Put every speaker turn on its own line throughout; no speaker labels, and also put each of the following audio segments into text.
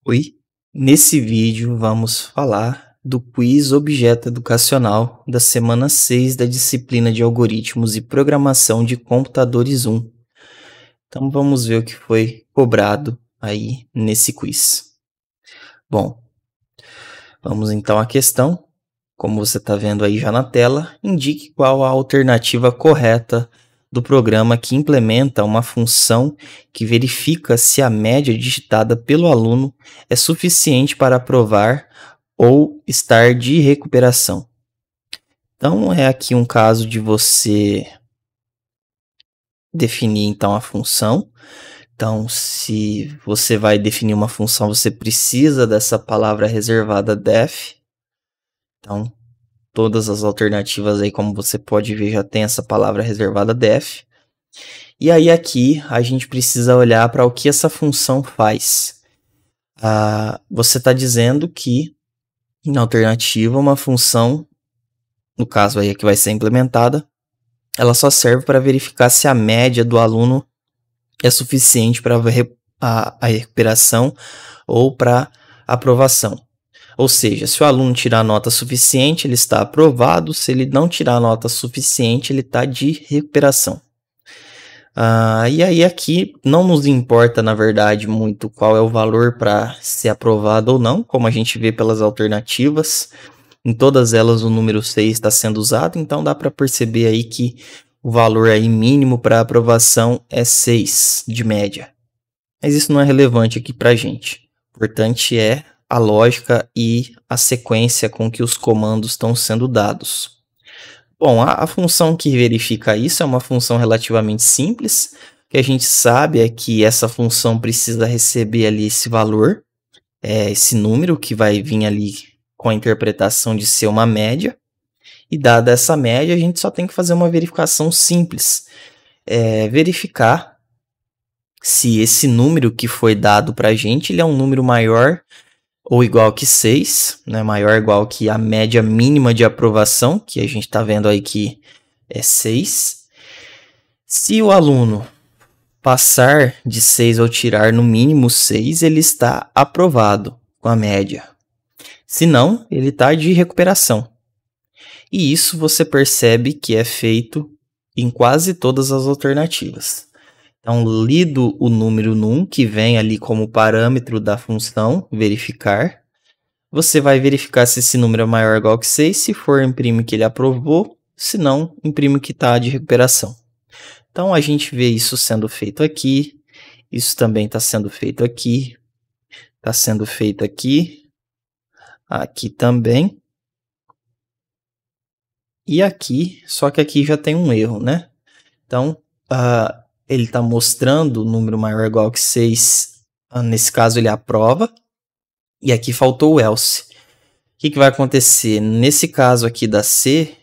Oi, nesse vídeo vamos falar do quiz objeto educacional da semana 6 da disciplina de Algoritmos e Programação de Computadores 1. Então vamos ver o que foi cobrado aí nesse quiz. Bom, vamos então à questão. Como você está vendo aí já na tela, indique qual a alternativa correta do programa que implementa uma função que verifica se a média digitada pelo aluno é suficiente para aprovar ou estar de recuperação. Então, é aqui um caso de você definir então a função. Então, se você vai definir uma função, você precisa dessa palavra reservada def. Então, todas as alternativas aí, como você pode ver, já tem essa palavra reservada def. E aí aqui a gente precisa olhar para o que essa função faz. Você está dizendo que, na alternativa, uma função, no caso aí que vai ser implementada, ela só serve para verificar se a média do aluno é suficiente para a recuperação ou para aprovação. Ou seja, se o aluno tirar a nota suficiente, ele está aprovado. Se ele não tirar a nota suficiente, ele está de recuperação. E aí aqui não nos importa, na verdade, muito qual é o valor para ser aprovado ou não, como a gente vê pelas alternativas. Em todas elas o número 6 está sendo usado, então dá para perceber aí que o valor aí mínimo para aprovação é 6 de média. Mas isso não é relevante aqui para a gente. O importante é a lógica e a sequência com que os comandos estão sendo dados. Bom, a função que verifica isso é uma função relativamente simples. O que a gente sabe é que essa função precisa receber ali esse valor, esse número que vai vir ali com a interpretação de ser uma média. E dada essa média, a gente só tem que fazer uma verificação simples. Verificar se esse número que foi dado para a gente ele é um número maior ou igual que 6, né? Maior ou igual que a média mínima de aprovação, que a gente está vendo aí que é 6. Se o aluno passar de 6 ou tirar no mínimo 6, ele está aprovado com a média. Se não, ele está de recuperação. E isso você percebe que é feito em quase todas as alternativas. Então, lido o número num, que vem ali como parâmetro da função verificar, você vai verificar se esse número é maior ou igual que 6. Se for, imprime que ele aprovou. Se não, imprime que está de recuperação. Então, a gente vê isso sendo feito aqui. Isso também está sendo feito aqui. Está sendo feito aqui. Aqui também. E aqui, só que aqui já tem um erro, né? Então, ele está mostrando o número maior ou igual que 6. Nesse caso, ele aprova. E aqui faltou o else. O que vai acontecer? Nesse caso aqui da C,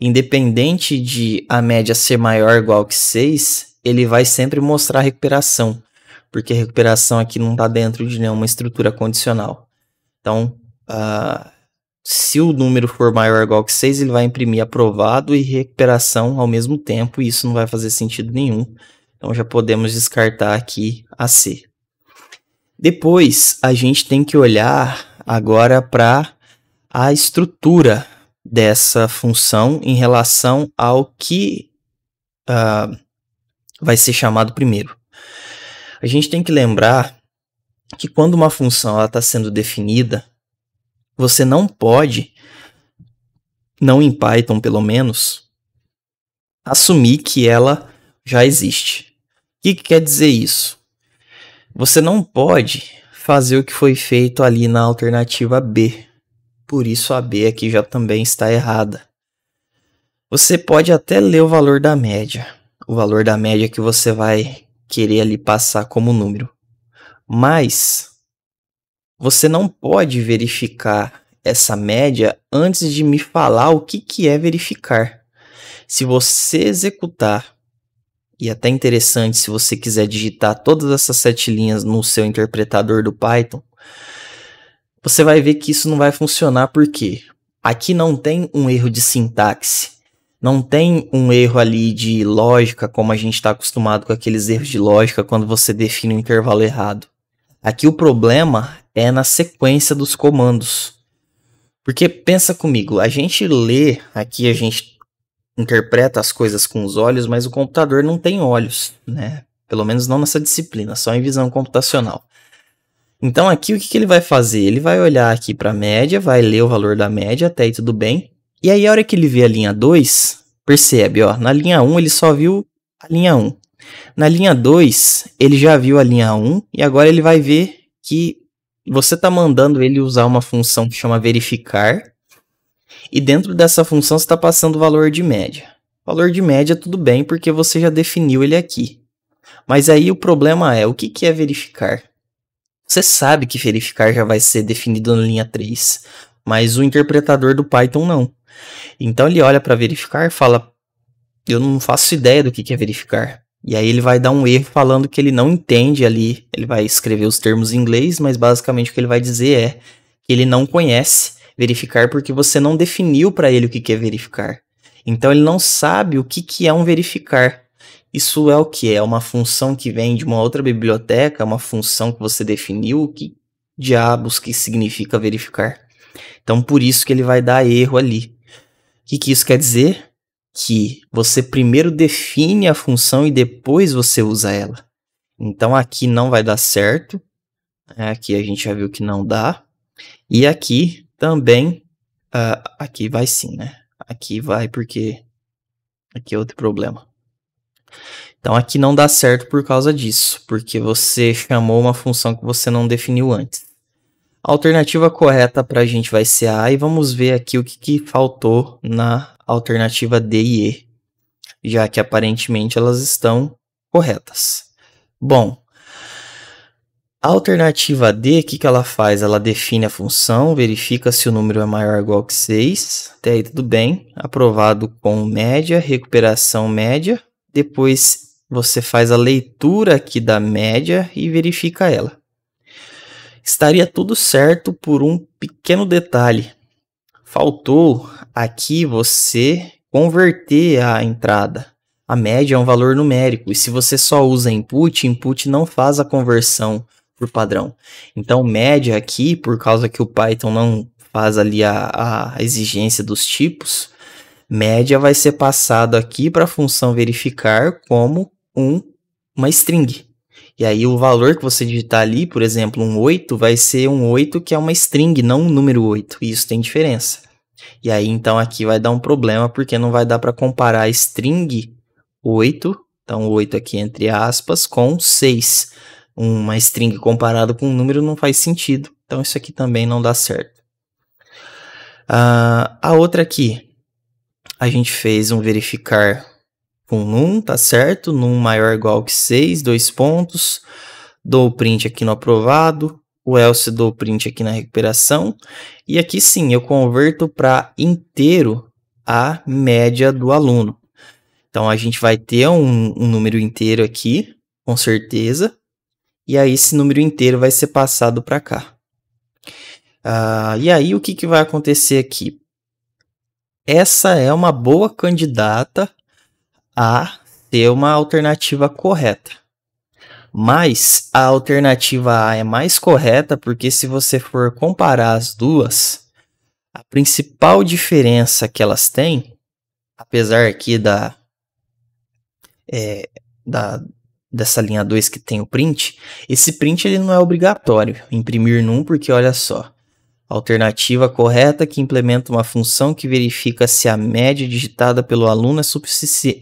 independente de a média ser maior ou igual que 6, ele vai sempre mostrar a recuperação. Porque a recuperação aqui não está dentro de nenhuma estrutura condicional. Então, se o número for maior ou igual que 6, ele vai imprimir aprovado e recuperação ao mesmo tempo. E isso não vai fazer sentido nenhum. Então, já podemos descartar aqui a C. Depois, a gente tem que olhar agora para a estrutura dessa função em relação ao que vai ser chamado primeiro. A gente tem que lembrar que quando uma função está sendo definida, você não pode, não em Python pelo menos, assumir que ela já existe. O que quer dizer isso? Você não pode fazer o que foi feito ali na alternativa B. Por isso a B aqui já também está errada. Você pode até ler o valor da média. O valor da média que você vai querer ali passar como número. Mas você não pode verificar essa média antes de me falar o que é verificar. Se você executar, e é até interessante se você quiser digitar todas essas 7 linhas no seu interpretador do Python, você vai ver que isso não vai funcionar porque aqui não tem um erro de sintaxe, não tem um erro ali de lógica, como a gente está acostumado com aqueles erros de lógica quando você define um intervalo errado. Aqui o problema é na sequência dos comandos. Porque pensa comigo, a gente lê aqui, a gente interpreta as coisas com os olhos, mas o computador não tem olhos, né? Pelo menos não nessa disciplina, só em visão computacional. Então aqui o que ele vai fazer? Ele vai olhar aqui para a média, vai ler o valor da média, até aí tudo bem. E aí a hora que ele vê a linha 2, percebe, ó, na linha 1 ele só viu a linha 1. Na linha 2 ele já viu a linha 1 e agora ele vai ver que você está mandando ele usar uma função que chama verificar. E dentro dessa função você está passando o valor de média. O valor de média tudo bem porque você já definiu ele aqui. Mas aí o problema é, o que é verificar? Você sabe que verificar já vai ser definido na linha 3, mas o interpretador do Python não. Então ele olha para verificar e fala, eu não faço ideia do que é verificar. E aí ele vai dar um erro falando que ele não entende ali, ele vai escrever os termos em inglês, mas basicamente o que ele vai dizer é que ele não conhece verificar porque você não definiu para ele o que é verificar. Então ele não sabe o que é um verificar. Isso é o que? É uma função que vem de uma outra biblioteca, uma função que você definiu, que diabos que significa verificar. Então por isso que ele vai dar erro ali. O que isso quer dizer? Que você primeiro define a função e depois você usa ela. Então aqui não vai dar certo. Aqui a gente já viu que não dá. E aqui também, aqui vai sim, né? Aqui vai porque aqui é outro problema. Então aqui não dá certo por causa disso, porque você chamou uma função que você não definiu antes. A alternativa correta para a gente vai ser A, e vamos ver aqui o que faltou na alternativa D e E, já que aparentemente elas estão corretas. Bom, a alternativa D, o que ela faz? Ela define a função, verifica se o número é maior ou igual que 6, até aí tudo bem, aprovado com média, recuperação média, depois você faz a leitura aqui da média e verifica ela. Estaria tudo certo por um pequeno detalhe. Faltou aqui você converter a entrada. A média é um valor numérico e se você só usa input, input não faz a conversão por padrão. Então média aqui, por causa que o Python não faz ali a exigência dos tipos, média vai ser passado aqui para a função verificar como uma string. E aí o valor que você digitar ali, por exemplo, um 8, vai ser um 8 que é uma string, não um número 8. E isso tem diferença. E aí então aqui vai dar um problema, porque não vai dar para comparar string 8, então 8 aqui entre aspas, com 6. Uma string comparado com um número não faz sentido. Então isso aqui também não dá certo. A outra aqui, a gente fez um verificar com num, tá certo? Num maior ou igual que 6, 2 pontos. Dou o print aqui no aprovado. O else dou o print aqui na recuperação. E aqui sim, eu converto para inteiro a média do aluno. Então a gente vai ter um número inteiro aqui, com certeza. E aí esse número inteiro vai ser passado para cá. E aí o que vai acontecer aqui? Essa é uma boa candidata a ter uma alternativa correta. Mas a alternativa A é mais correta porque se você for comparar as duas, a principal diferença que elas têm, apesar aqui dessa linha 2 que tem o print, esse print ele não é obrigatório imprimir num, porque olha só, a alternativa correta que implementa uma função que verifica se a média digitada pelo aluno é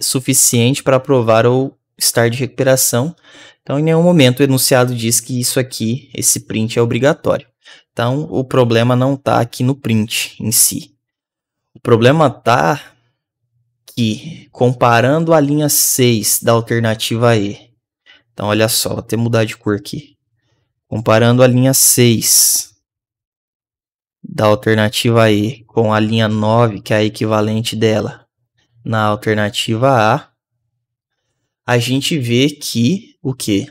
suficiente para aprovar ou estar de recuperação. Então, em nenhum momento o enunciado diz que isso aqui, esse print é obrigatório. Então, o problema não está aqui no print em si. O problema está que, comparando a linha 6 da alternativa E. Então, olha só, vou até mudar de cor aqui. Comparando a linha 6 da alternativa E com a linha 9, que é a equivalente dela, na alternativa A gente vê que o quê?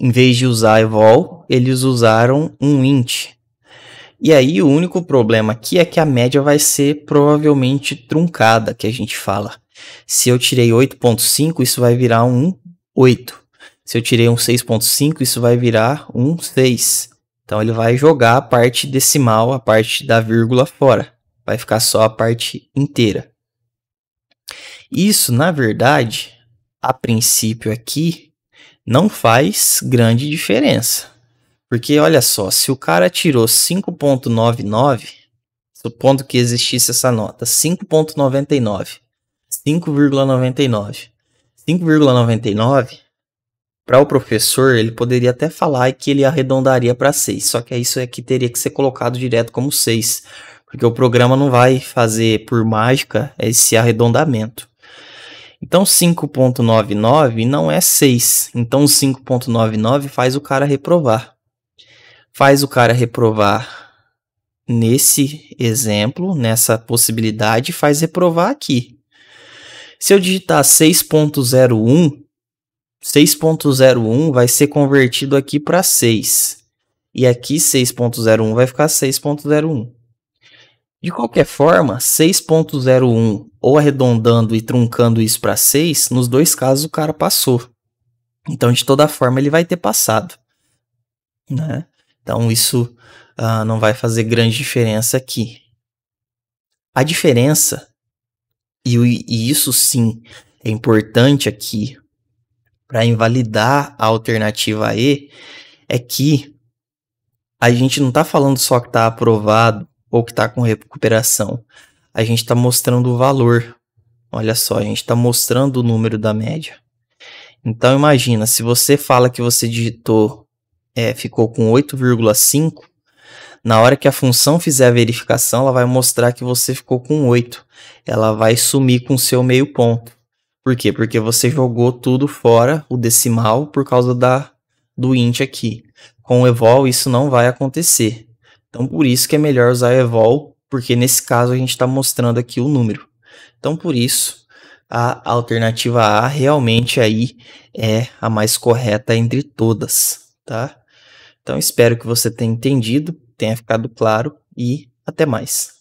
Em vez de usar evol, eles usaram um int. E aí o único problema aqui é que a média vai ser provavelmente truncada, que a gente fala. Se eu tirei 8.5, isso vai virar um 8. Se eu tirei um 6.5, isso vai virar um 6. Então ele vai jogar a parte decimal, a parte da vírgula fora. Vai ficar só a parte inteira. Isso, na verdade, a princípio aqui, não faz grande diferença. Porque olha só, se o cara tirou 5.99, supondo que existisse essa nota, 5.99, 5,99. 5,99, para o professor, ele poderia até falar que ele arredondaria para 6, só que isso aqui teria que ser colocado direto como 6, porque o programa não vai fazer por mágica esse arredondamento. Então 5.99 não é 6, então 5.99 faz o cara reprovar. Faz o cara reprovar nesse exemplo, nessa possibilidade, faz reprovar aqui. Se eu digitar 6.01, 6.01 vai ser convertido aqui para 6. E aqui 6.01 vai ficar 6.01. De qualquer forma, 6.01 ou arredondando e truncando isso para 6, nos dois casos o cara passou. Então, de toda forma, ele vai ter passado, né? Então, isso não vai fazer grande diferença aqui. A diferença, e isso sim é importante aqui para invalidar a alternativa E, é que a gente não está falando só que está aprovado ou que está com recuperação. A gente está mostrando o valor. Olha só, a gente está mostrando o número da média. Então imagina, se você fala que você digitou, ficou com 8,5, na hora que a função fizer a verificação, ela vai mostrar que você ficou com 8. Ela vai sumir com o seu meio ponto. Por quê? Porque você jogou tudo fora, o decimal, por causa do int aqui. Com o evol isso não vai acontecer. Então por isso que é melhor usar evol, porque nesse caso a gente está mostrando aqui o número. Então por isso a alternativa A realmente aí é a mais correta entre todas, tá? Então espero que você tenha entendido, tenha ficado claro e até mais.